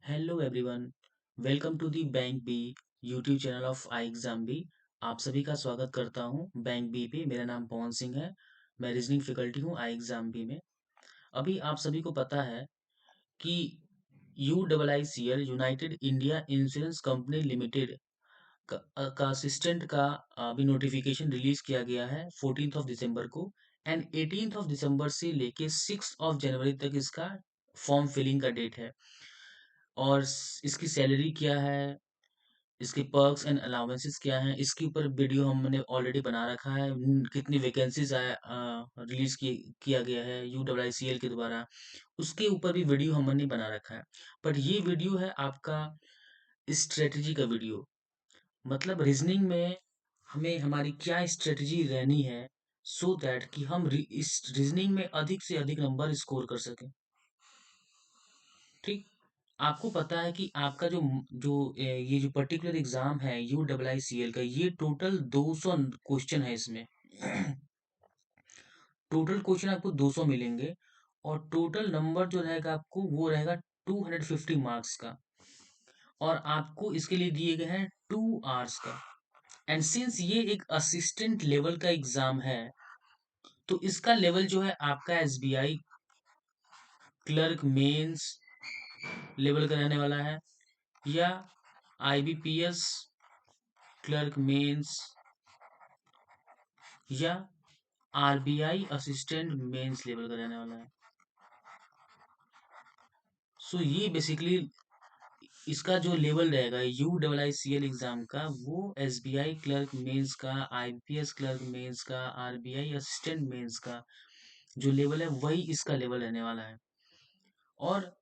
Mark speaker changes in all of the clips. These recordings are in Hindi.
Speaker 1: Hello everyone, welcome to the bank B YouTube channel of I exam B. आप सभी का स्वागत करता हूं बैंक बी पे। मेरा नाम पवन सिंह है। मैं रीजनिंग फैकल्टी हूं आई एग्जाम बी में। अभी आप सभी को पता है कि UIICL United India insurance company limited का असिस्टेंट का अभी नोटिफिकेशन रिलीज किया गया है 14 दिसंबर को। एंड 18 दिसंबर से लेके 6 जनवरी तक इसका फॉर्म फिलिंग का डेट है। और इसकी सैलरी क्या है, इसके पर्क्स एंड अलाउंसेस क्या हैं, इसके ऊपर वीडियो हमने ऑलरेडी बना रखा है। कितनी वैकेंसीज रिलीज किया गया है UIICL के द्वारा, उसके ऊपर भी वीडियो हमने बना रखा है। बट ये वीडियो है आपका स्ट्रेटजी का वीडियो। मतलब रीजनिंग में हमें हमारी क्या स्ट्रेटजी रहनी है, सो दैट कि हम इस रीजनिंग में अधिक से अधिक नंबर स्कोर कर सकें। ठीक। आपको पता है कि आपका ये जो पर्टिकुलर एग्जाम है UIICL का, ये टोटल 200 क्वेश्चन है इसमें। टोटल क्वेश्चन आपको 200 मिलेंगे। और टोटल नंबर जो रहेगा आपको वो रहेगा 250 मार्क्स का। और आपको इसके लिए दिए गए हैं 2 आवर्स का। एंड सिंस ये एक असिस्टेंट लेवल का एग्जाम है, तो इसका लेवल जो है आपका SBI क्लर्क मेंस लेवल का रहने वाला है, या IBPS क्लर्क मेंस, या RBI असिस्टेंट मेंस लेवल का रहने वाला है। सो ये बेसिकली इसका जो लेवल रहेगा UIICL एग्जाम का, वो SBI क्लर्क मेंस का, IBPS क्लर्क मेंस का, RBI असिस्टेंट मेंस का जो लेवल है वही इसका लेवल रहने वाला है। और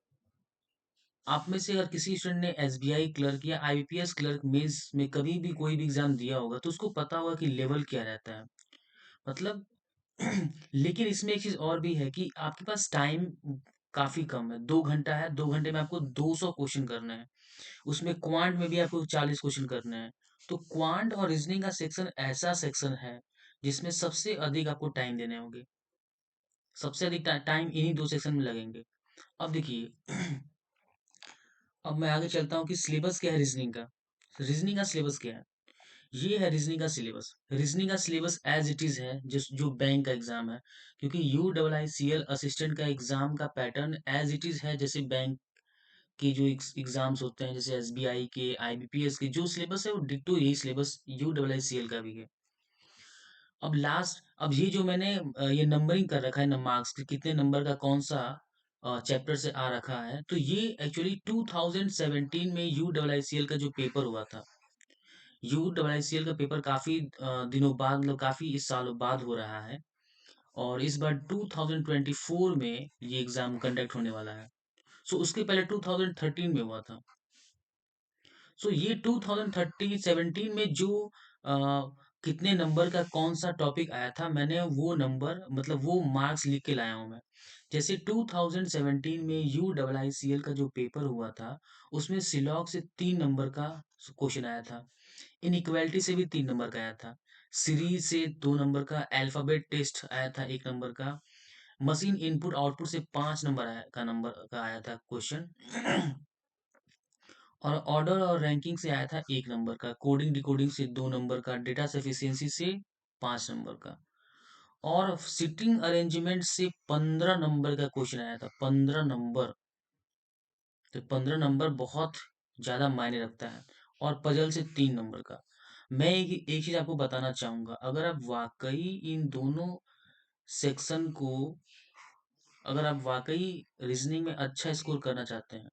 Speaker 1: आप में से अगर किसी स्टूडेंट ने SBI क्लर्क या IBPS क्लर्क मेंस में कभी भी कोई भी एग्जाम दिया होगा, तो उसको पता होगा कि लेवल क्या रहता है। मतलब लेकिन इसमें एक चीज और भी है कि आपके पास टाइम काफी कम है। 2 घंटा है, 2 घंटे में आपको 200 क्वेश्चन करना है। उसमें क्वांट में भी आपको 40 क्वेश्चन करना है। तो क्वांट और रीजनिंग का सेक्शन ऐसा सेक्शन है जिसमें सबसे अधिक आपको टाइम देने होंगे। सबसे अधिक टाइम इन्हीं दो सेक्शन में लगेंगे। अब देखिए, अब मैं आगे चलता हूँ कि सिलेबस क्या है रीजनिंग का। रीजनिंग का सिलेबस क्या है। ये है रीजनिंग का सिलेबस। रीजनिंग का सिलेबस एज इट इज है, जो बैंक का एग्जाम है। क्योंकि UIICL असिस्टेंट का एग्जाम का पैटर्न एज इट इज है, जैसे बैंक के जो एग्जाम्स होते हैं, जैसे SBI के, IBPS के जो सिलेबस है, वो डिट्टो यही सिलेबस UIICL का भी है। अब ये जो मैंने ये नंबरिंग कर रखा है ना, मार्क्स के कितने नंबर का कौन सा चैप्टर से आ रखा है, तो ये एक्चुअली 2017 में UIICL का जो पेपर हुआ था। UIICL का पेपर काफी दिनों बाद, मतलब काफी इस सालों बाद हो रहा है। और इस बार 2024 में ये एग्जाम कंडक्ट होने वाला है। सो उसके पहले 2013 में हुआ था। सो ये 2017 में जो अ, कितने नंबर का कौन सा टॉपिक आया था, मैंने वो नंबर, मतलब वो मार्क्स लिख के लाया हूँ मैं। जैसे 2017 में UIICL का जो पेपर हुआ था, उसमें सिलॉग से 3 नंबर का क्वेश्चन आया था। इनइक्वालिटी से भी 3 नंबर का आया था। सीरीज से 2 नंबर का, अल्फाबेट टेस्ट आया था 1 नंबर का, मशीन इनपुट आउटपुट से 5 नंबर नंबर का आया था क्वेश्चन। और ऑर्डर और रैंकिंग से आया था 1 नंबर का, कोडिंग डिकोडिंग से 2 नंबर का, डेटा सफिशिएंसी से 5 नंबर का, और सिटिंग अरेंजमेंट से 15 नंबर का क्वेश्चन आया था। 15 नंबर। तो 15 नंबर बहुत ज्यादा मायने रखता है। और पजल से 3 नंबर का। मैं एक चीज आपको बताना चाहूंगा, अगर आप वाकई इन दोनों सेक्शन को, अगर आप वाकई रीजनिंग में अच्छा स्कोर करना चाहते हैं,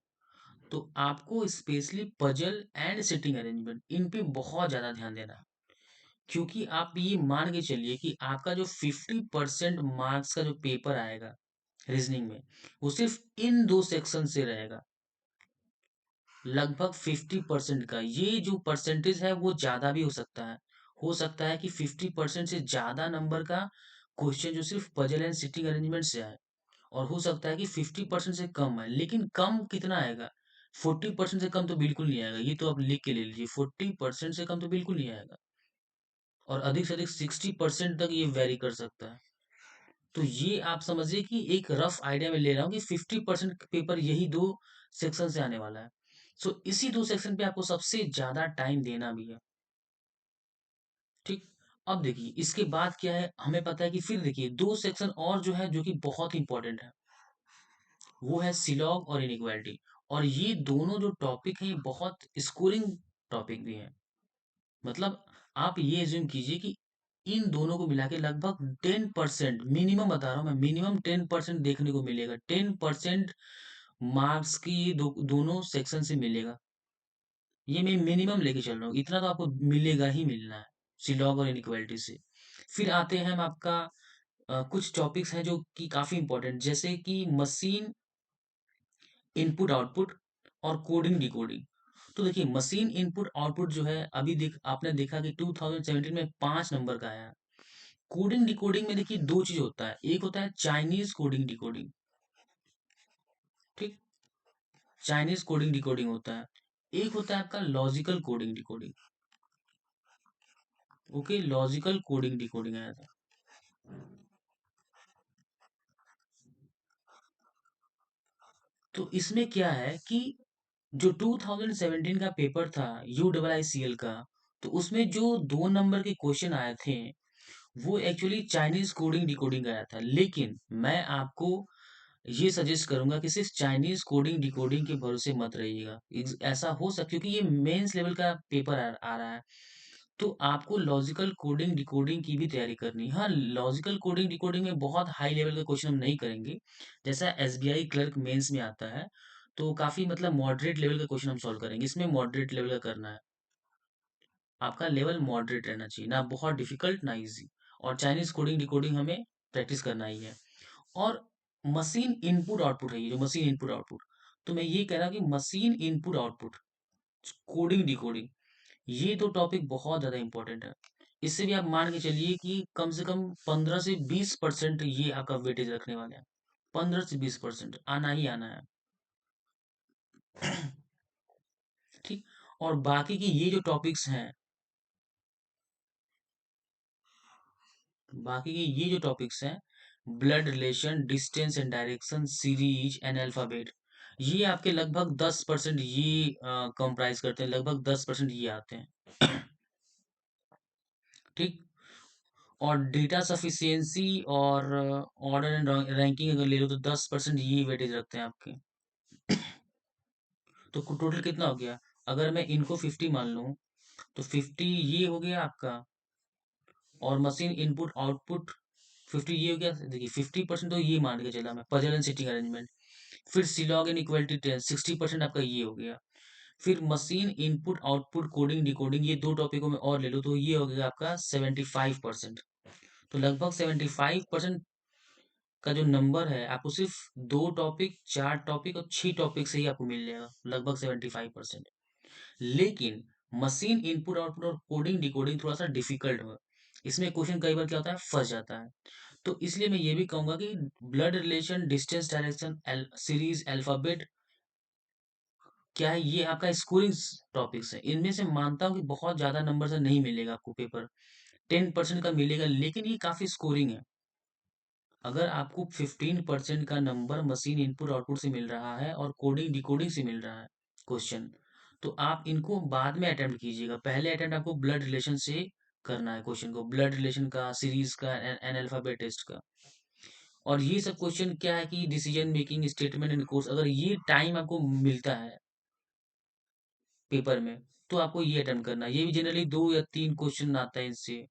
Speaker 1: तो आपको specially puzzle and sitting arrangement, इन पे बहुत ज्यादा ध्यान देना है। क्योंकि आप ये मान के चलिए कि आपका जो 50% मार्क्स का जो पेपर आएगा रीजनिंग में, वो सिर्फ इन दो सेक्शन से रहेगा। लगभग 50% का ये जो परसेंटेज है, वो ज्यादा भी हो सकता है। हो सकता है कि 50% से ज्यादा नंबर का क्वेश्चन जो सिर्फ पजल एंड सिटिंग अरेंजमेंट से आए। और हो सकता है कि 50% से कम है, लेकिन कम कितना आएगा? 40% से कम तो बिल्कुल नहीं आएगा। ये तो आप लिख के ले लीजिए, 40% से कम तो बिल्कुल नहीं आएगा। और अधिक से अधिक 60% तक ये वेरी कर सकता है। तो ये आप समझिए कि एक रफ आइडिया में ले रहा हूँ कि 50% पेपर यही दो सेक्शन से आने वाला है। सो इसी 2 सेक्शन पे आपको सबसे ज़्यादा टाइम देना भी है, ठीक? अब देखिए इसके बाद क्या है, हमें पता है कि फिर देखिए 2 सेक्शन और जो है जो कि बहुत इंपॉर्टेंट है, वो है सिलॉग और इनइक्वालिटी। और ये दोनों जो टॉपिक हैं, ये बहुत स्कोरिंग टॉपिक भी हैं। मतलब आप ये अज़्यूम कीजिए कि इन दोनों को मिला के लगभग 10% मिनिमम बता रहा हूँ मैं, मिनिमम 10% देखने को मिलेगा। 10% मार्क्स की दोनों सेक्शन से मिलेगा। ये मैं मिनिमम लेके चल रहा हूँ, इतना तो आपको मिलेगा ही मिलना है, सिलॉग और इनइक्वालिटी से। फिर आते हैं हम आपका कुछ टॉपिक्स हैं जो कि काफ़ी इंपॉर्टेंट, जैसे कि मशीन इनपुट आउटपुट और कोडिंग डिकोडिंग। तो देखिए मशीन इनपुट आउटपुट जो है, अभी देख आपने देखा कि 2017 में 5 नंबर का आया। कोडिंग डिकोडिंग में देखिए 2 चीज़ होता है, एक होता है चाइनीज़ कोडिंग डिकोडिंग, ठीक? चाइनीज़ कोडिंग डिकोडिंग होता है। एक होता है आपका logical coding decoding, okay? Logical coding decoding आया था। तो इसमें क्या है कि जो 2017 का पेपर था यूआईसीएल का, तो उसमें जो 2 नंबर के क्वेश्चन आए थे, वो एक्चुअली चाइनीज़ कोडिंग डिकोडिंग आया था। लेकिन मैं आपको ये सजेस्ट करूँगा कि सिर्फ़ चाइनीज़ कोडिंग डिकोडिंग के भरोसे मत रहिएगा। ऐसा हो सकता क्योंकि ये मेंस लेवल का पेपर आ रहा है, तो आपको लॉजिकल कोडिंग डिकोडिंग की भी तैयारी करनी है। हाँ, लॉजिकल कोडिंग डिकोडिंग में बहुत हाई लेवल का क्वेश्चन हम नहीं करेंगे, जैसा एसबीआई क्लर्क मेंस में आता है, तो काफ़ी मतलब मॉडरेट लेवल का क्वेश्चन हम सॉल्व करेंगे। इसमें मॉडरेट लेवल का करना है। आपका लेवल मॉडरेट रहना चाहिए, ना बहुत डिफिकल्ट ना इजी। और चाइनीज कोडिंग डिकोडिंग हमें प्रैक्टिस करना ही है। और मशीन इनपुट आउटपुट है, ये जो मशीन इनपुट आउटपुट, तो मैं ये कह रहा हूँ कि machine input output coding decoding, ये दो टॉपिक बहुत ज़्यादा इंपॉर्टेंट है। इससे भी आप मान के चलिए कि कम से कम 15 से 20% ये आपका वेटेज रखने वाले हैं। 15 से 20% आना ही आना है। ठीक। और बाकी की ये जो टॉपिक्स हैं, बाकी के ये जो टॉपिक्स हैं, blood relation, distance and direction, series and alphabet, ये आपके लगभग 10% ये कंप्राइज करते हैं, लगभग 10% ये आते हैं। ठीक। और डेटा सफिशिएंसी और ऑर्डर एंड रैंकिंग अगर ले लो तो 10% ये वेटेज रखते हैं आपके। तो टोटल कितना हो गया? अगर मैं इनको 50 मान लूँ, तो 50 ये हो गया आपका, और मशीन इनपुट आउटपुट 50 ये हो गया। देखिए 50% तो ये मान के चला मैं, पजल एंड सिटिंग अरेंजमेंट। फिर सिलॉग एंड इक्वलिटी टेस्ट 60% आपका ये हो गया। फिर machine input output coding decoding, ये दो टॉपिकों में और ले लो तो ये हो गया आपका 75%। तो लगभग 75% का जो नंबर है, आपको सिर्फ 2 टॉपिक, 4 टॉपिक और 6 टॉपिक से ही आपको मिल जाएगा, लगभग 75%। लेकिन मशीन इनपुट आउटपुट और कोडिंग डिकोडिंग थोड़ा सा डिफिकल्ट है। इसमें क्वेश्चन कई बार क्या होता है, फंस जाता है। तो इसलिए मैं ये भी कहूंगा कि blood relation, distance direction, series, alphabet, क्या है, ये आपका स्कोरिंग टॉपिक्स है। इनमें से मानता हूँ कि बहुत ज्यादा नंबर से नहीं मिलेगा आपको पेपर, 10% का मिलेगा, लेकिन ये काफी स्कोरिंग है। अगर आपको 15% का नंबर मशीन इनपुट आउटपुट से मिल रहा है और कोडिंग डिकोडिंग से मिल रहा है क्वेश्चन, तो आप इनको बाद में अटेम्प्ट कीजिएगा। पहले अटेम्प्ट आपको ब्लड रिलेशन से करना है, क्वेश्चन को ब्लड रिलेशन का, सीरीज का, एन अल्फाबेट टेस्ट का। और ये सब क्वेश्चन क्या है कि decision making, statement and course, अगर ये टाइम आपको मिलता है पेपर में, तो आपको ये अटेम्प्ट करना है। ये भी जनरली 2 या 3 क्वेश्चन आता है इससे,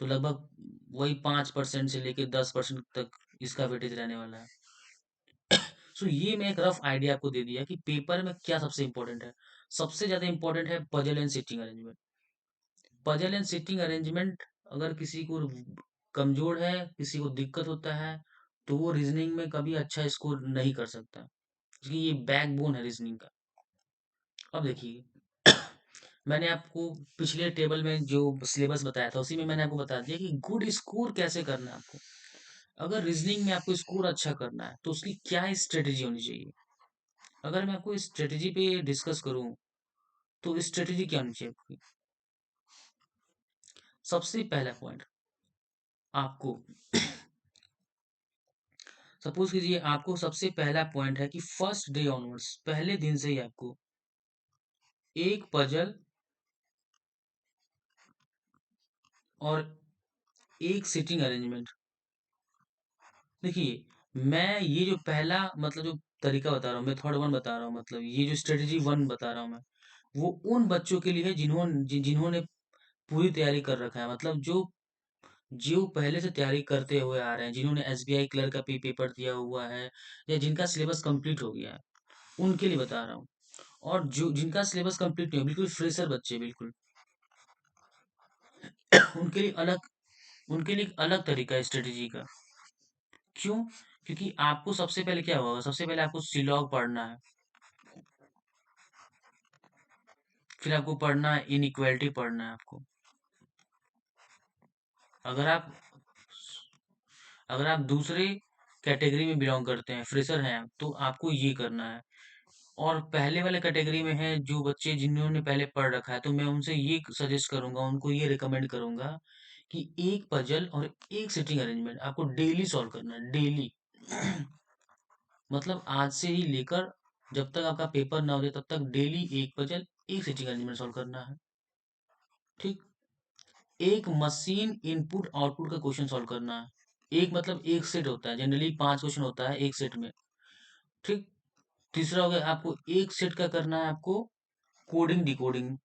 Speaker 1: तो लगभग वही 5% से लेके 10% तक इसका वेटेज रहने वाला है। सो ये मैं एक रफ आइडिया आपको दे दिया कि पेपर में क्या सबसे इंपॉर्टेंट है। सबसे ज्यादा इंपॉर्टेंट है puzzle and sitting arrangement. Puzzle and sitting arrangement, अगर किसी को कमजोर है, किसी को दिक्कत होता है, तो वो रीजनिंग में कभी अच्छा स्कोर नहीं कर सकता, क्योंकि ये बैकबोन है रीजनिंग का। अब देखिए मैंने आपको पिछले टेबल में जो सिलेबस बताया था, उसी में मैंने आपको बता दिया कि गुड स्कोर कैसे करना है आपको। अगर रीजनिंग में आपको स्कोर अच्छा करना है, तो उसकी क्या स्ट्रेटेजी होनी चाहिए। अगर मैं आपको स्ट्रेटेजी पे डिस्कस करूं, तो स्ट्रेटेजी क्या होनी चाहिए आपकी। सबसे पहला पॉइंट आपको, सपोज कीजिए आपको सबसे पहला पॉइंट है कि फर्स्ट डे ऑनवर्ड्स, पहले दिन से ही आपको एक पजल और एक सीटिंग अरेंजमेंट। देखिए, मैं ये जो पहला मतलब जो तरीका बता रहा हूँ, मैं थर्ड वन बता रहा हूँ, मतलब ये जो स्ट्रेटेजी वन बता रहा हूँ मैं, वो उन बच्चों के लिए है जिन्होंने पूरी तैयारी कर रखा है, मतलब जो जो पहले से तैयारी करते हुए आ रहे हैं, जिन्होंने एसबीआई क्लर्क का पेपर दिया हुआ है, या जिनका सिलेबस कंप्लीट हो गया है, उनके लिए बता रहा हूँ। और जो जिनका सिलेबस कंप्लीट नहीं हो, बिल्कुल फ्रेशर बच्चे, बिल्कुल उनके लिए अलग उनके लिए एक अलग तरीका है स्ट्रेटेजी का। क्यों? क्योंकि आपको सबसे पहले क्या होगा, सबसे पहले आपको सिलॉग पढ़ना है, फिर आपको पढ़ना है इनइक्वालिटी पढ़ना है आपको। अगर आप अगर आप दूसरे कैटेगरी में बिलोंग करते हैं, फ्रेशर हैं आप, तो आपको ये करना है। और पहले वाले कैटेगरी में है जो बच्चे जिन्होंने पहले पढ़ रखा है, तो मैं उनसे ये सजेस्ट करूंगा, उनको ये रिकमेंड करूंगा कि एक पजल और एक सिटिंग अरेंजमेंट आपको डेली सॉल्व करना है, डेली। मतलब आज से ही लेकर जब तक आपका पेपर ना हो जाए तब तक डेली एक पजल एक सिटिंग अरेंजमेंट सॉल्व करना है। ठीक। एक मशीन इनपुट आउटपुट का क्वेश्चन सॉल्व करना है। एक मतलब एक सेट होता है, जनरली 5 क्वेश्चन होता है एक सेट में। ठीक। तीसरा हो गया, आपको एक सेट का करना है आपको कोडिंग डिकोडिंग।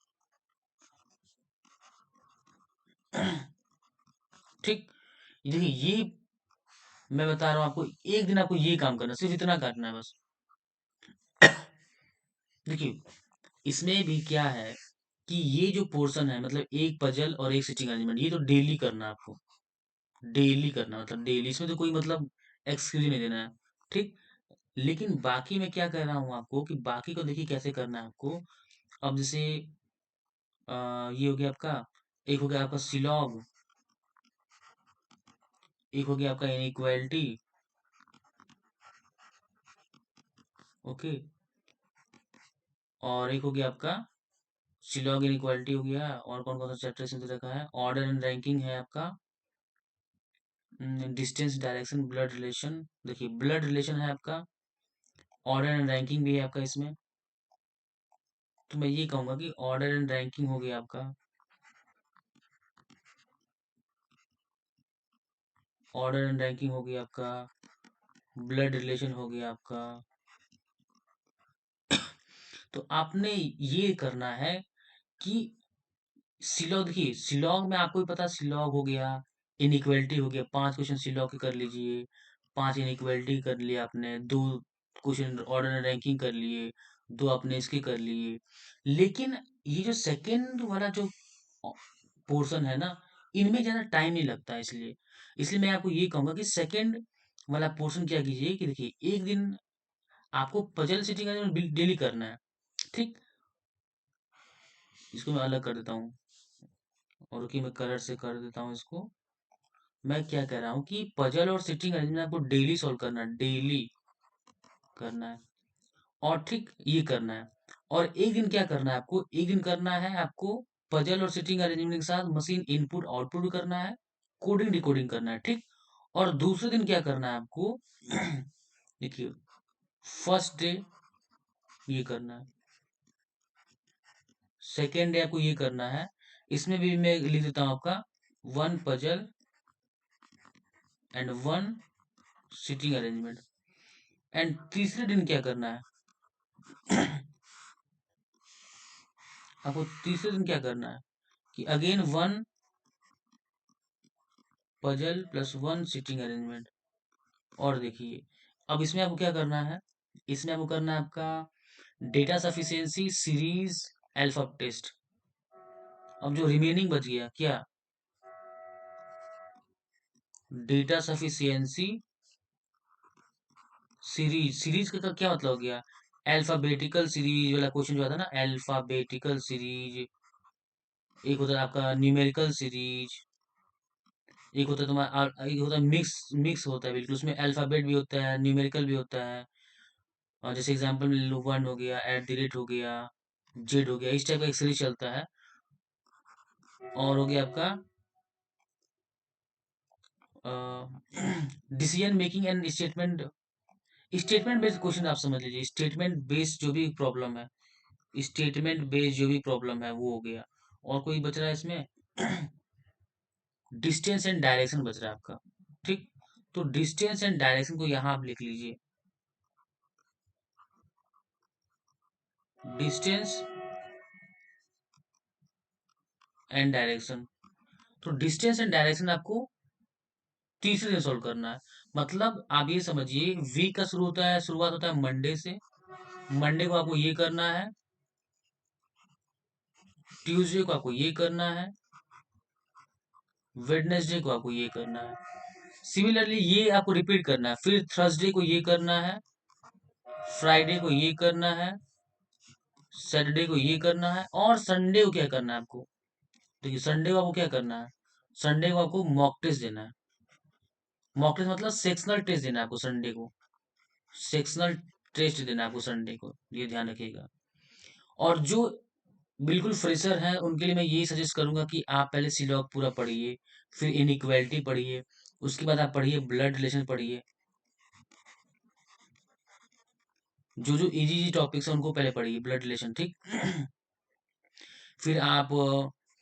Speaker 1: ठीक। देखिए, ये मैं बता रहा हूँ आपको, एक दिन आपको ये काम करना, सिर्फ इतना करना है बस। देखिए, इसमें भी क्या है कि ये जो पोर्शन है, मतलब एक पजल और एक सिटिंग अरेंजमेंट, ये तो डेली करना है आपको। डेली करना मतलब डेली, इसमें तो कोई मतलब एक्सक्यूज नहीं देना है। ठीक। लेकिन बाकी मैं क्या कह रहा हूँ आपको कि बाकी को देखिए कैसे करना है आपको। अब जैसे ये हो गया आपका, एक हो गया आपका सिलॉग, एक हो गया आपका इनइक्वालिटी। ओके। और एक हो गया आपका सिलॉग इनइक्वालिटी हो गया। और कौन कौन सा चैप्टर इसमें दे रखा है, ऑर्डर एंड रैंकिंग है आपका, डिस्टेंस डायरेक्शन ब्लड रिलेशन। देखिए, ब्लड रिलेशन है आपका, ऑर्डर एंड रैंकिंग भी है आपका इसमें। तो मैं ये कहूंगा कि ऑर्डर एंड रैंकिंग हो गया आपका, ऑर्डर एंड रैंकिंग हो गया आपका, ब्लड रिलेशन हो गया आपका। तो आपने ये करना है कि सिलॉग, देखिए सिलॉग में आपको भी पता, सिलॉग हो गया, इनइक्वालिटी हो गया, 5 क्वेश्चन सिलॉग के कर लीजिए, 5 इनइक्वालिटी कर लिया आपने, 2 क्वेश्चन ऑर्डर एंड रैंकिंग कर लिए, 2 आपने इसके कर लिए। लेकिन ये जो सेकेंड वाला जो पोर्शन है ना, इनमें ज्यादा टाइम नहीं लगता है, इसलिए इसलिए मैं आपको ये कहूंगा कि सेकेंड वाला पोर्शन क्या कीजिए कि देखिए, एक दिन आपको पजल सिटिंग डेली करना है। ठीक। इसको मैं अलग कर देता हूँ, और रुकिए मैं कलर से कर देता हूँ इसको। मैं क्या कह रहा हूँ कि पजल और सिटिंग अरेंजमेंट आपको डेली सॉल्व करना है, डेली करना है। और ठीक ये करना है। और एक दिन क्या करना है आपको, एक दिन करना है आपको पजल और सिटिंग अरेंजमेंट के साथ मशीन इनपुट आउटपुट भी करना है, कोडिंग डिकोडिंग करना है। ठीक। और दूसरे दिन क्या करना है आपको, देखिए, फर्स्ट डे ये करना है, सेकेंड डे आपको ये करना है। इसमें भी मैं लिख देता हूँ आपका 1 puzzle and 1 sitting arrangement. And तीसरे दिन क्या करना है, आपको तीसरे दिन क्या करना है कि again 1 puzzle plus 1 sitting arrangement. और देखिए, अब इसमें आपको क्या करना है, इसमें आपको करना है आपका data sufficiency series alpha test. अब जो रिमेनिंग बच गया क्या, डेटा सफिशिएंसी सीरीज। सीरीज का क्या मतलब हो गया, अल्फाबेटिकल सीरीज वाला क्वेश्चन जो आता है ना, अल्फाबेटिकल सीरीज। एक होता है आपका न्यूमेरिकल सीरीज, एक होता है तुम्हारा, एक होता है मिक्स। मिक्स होता है बिल्कुल, उसमें अल्फाबेट भी होता है, न्यूमेरिकल भी होता है। और जैसे एग्जांपल में ले लो, 1 हो गया, @ हो गया, जेड हो गया, इस टाइप का एक सीरीज चलता है। और हो गया आपका decision making and statement. Statement based question आप समझ लीजिए, स्टेटमेंट बेस्ड जो भी प्रॉब्लम है, स्टेटमेंट बेस्ड जो भी प्रॉब्लम है वो हो गया। और कोई बच रहा है इसमें? डिस्टेंस एंड डायरेक्शन बच रहा है आपका। ठीक, तो डिस्टेंस एंड डायरेक्शन को यहाँ आप लिख लीजिए। Distance and direction. तो डिस्टेंस एंड डायरेक्शन आपको तीसरे दिन सॉल्व करना है। मतलब आप ये समझिए, वीक का शुरुआत होता है मंडे से। मंडे को आपको ये करना है, ट्यूसडे को आपको ये करना है, वेडनेसडे को आपको ये करना है। सिमिलरली ये आपको रिपीट करना है, फिर थर्सडे को ये करना है, फ्राइडे को ये करना है, सैटरडे को ये करना है, और संडे को क्या करना है आपको? देखिए, संडे को आपको क्या करना है? संडे को आपको मॉक टेस्ट देना है। मॉक टेस्ट मतलब सेक्शनल टेस्ट देना है आपको संडे को। सेक्शनल टेस्ट देना है आपको संडे को, ये ध्यान रखिएगा। और जो बिल्कुल फ्रेशर हैं उनके लिए मैं यही सजेस्ट करूंगा कि आप पहले सिलॉग पूरा पढ़िए, फिर इनइक्वालिटी पढ़िए, उसके बाद आप पढ़िए ब्लड रिलेशन पढ़िए। जो जो इजी इजी टॉपिक्स हैं उनको पहले पढ़िए, ब्लड रिलेशन, ठीक। फिर आप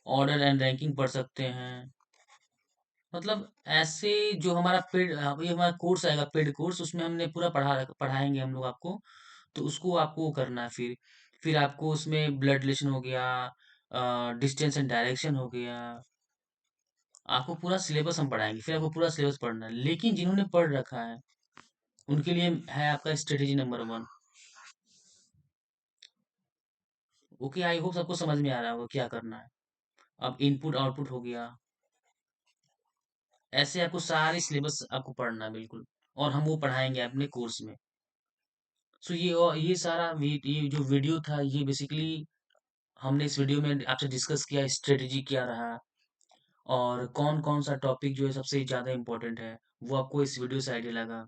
Speaker 1: ऑर्डर एंड रैंकिंग पढ़ सकते हैं। मतलब ऐसे जो हमारा पेड, ये हमारा कोर्स आएगा पेड कोर्स, उसमें हमने पूरा पढ़ाएंगे हम लोग आपको। तो उसको आपको वो करना है। फिर आपको उसमें ब्लड रिलेशन हो गया, डिस्टेंस एंड डायरेक्शन हो गया, आपको पूरा सिलेबस हम पढ़ाएंगे। फिर आपको पूरा सिलेबस पढ़ना है। लेकिन जिन्होंने पढ़ रखा है उनके लिए है आपका strategy number 1। Okay, I hope सबको समझ में आ रहा होगा क्या करना है। अब इनपुट आउटपुट हो गया, ऐसे आपको सारे सिलेबस आपको पढ़ना है बिल्कुल। और हम वो पढ़ाएंगे अपने कोर्स में। सो ये सारा ये जो वीडियो था, ये बेसिकली हमने इस वीडियो में आपसे डिस्कस किया स्ट्रेटेजी क्या रहा, और कौन कौन सा टॉपिक जो है सबसे ज़्यादा इम्पोर्टेंट है, वो आपको इस वीडियो से आइडिया लगा।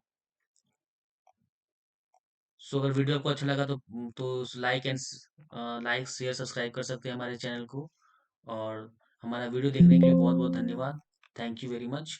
Speaker 1: सो अगर वीडियो आपको अच्छा लगा तो लाइक शेयर सब्सक्राइब कर सकते हैं हमारे चैनल को। और हमारा वीडियो देखने के लिए बहुत बहुत धन्यवाद। Thank you very much.